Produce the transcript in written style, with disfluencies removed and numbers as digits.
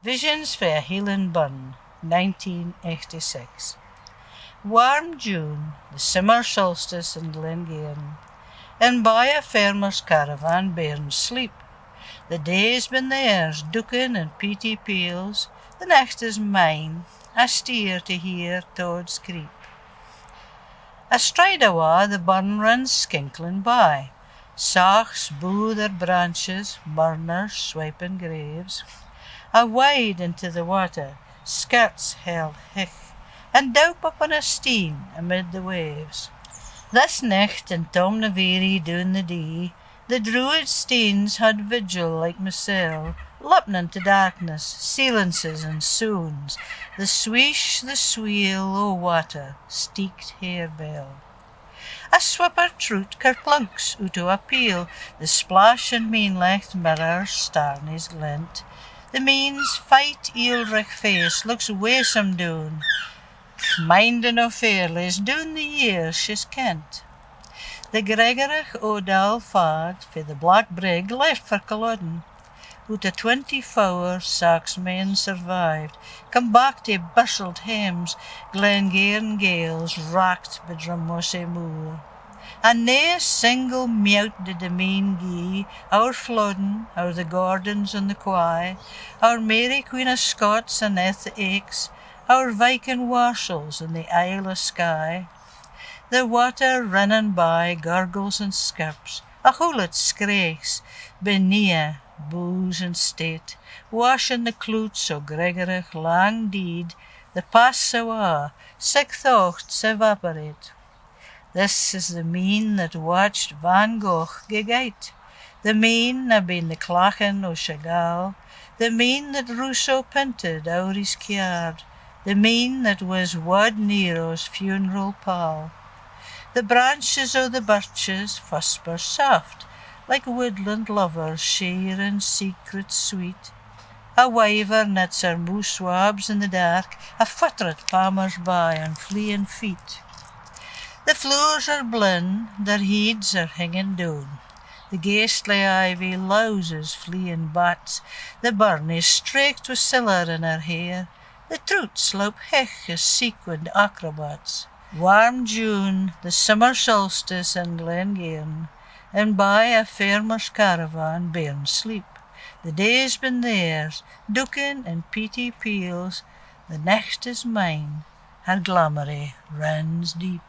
Visions for a Heilan Burn, 1986. Warm June, the summer solstice in Glengearn, and by a farmer's caravan bairns sleep. The day's been theirs, ducking and peaty peels, the next is mine, I steer to hear toads creep. Astride awa the burn runs skinklin by, sauchs bow their branches, burners swiping graves. Awide into the water, skirts held hich, and doup upon a steam amid the waves. This nicht in Tomnavery doon the dee, the druid steens had vigil like mysel, lippin' to darkness, silences and soons, the swish, the sweel o' water, steeked harebell. A swipper troot kerplunks out o' a peel, the splash and meanlecht mirror starnies glint. The means fight eelrich face looks waesome doon, mindin' o' fairlies doon the years she's kent. The Gregorich O'Dal fad for the Black Brig left for Culloden. Out of 24 Sax men survived, come back to bustled Thames, Glengearn gales racked by Drummossy Moor. And nae single meowt did the mean gie, our Flodden, our the Gordons and the Quay, our Mary Queen of Scots and Eth the Aches, our Viking Warshalls in the Isle of Skye. The water rinnin' by gurgles and skirps, a hullet scraichs, benea, booze and state, washing the cloots o' Gregorich lang deed, the pass awa, sick thoughts evaporate. This is the mean that watched Van Gogh gigait, the mean na been the clachan o' Chagall, the mean that Rousseau painted ower his kyard, the mean that was Wad Nero's funeral pall. The branches o' the birches whisper soft, like woodland lovers sheer in secret sweet. A wyver knits her moose swabs in the dark, a futterat palmers by on fleeing feet. The floors are blin, their heads are hanging down. The ghastly ivy louses fleeing bats, the burn is streaked with siller in her hair, the troots loup hech as sequined acrobats. Warm June, the summer solstice in Glengearn, and by a farmer's caravan bairns sleep. The day's been theirs, ducking and peaty peels, the next is mine, her glamoury runs deep.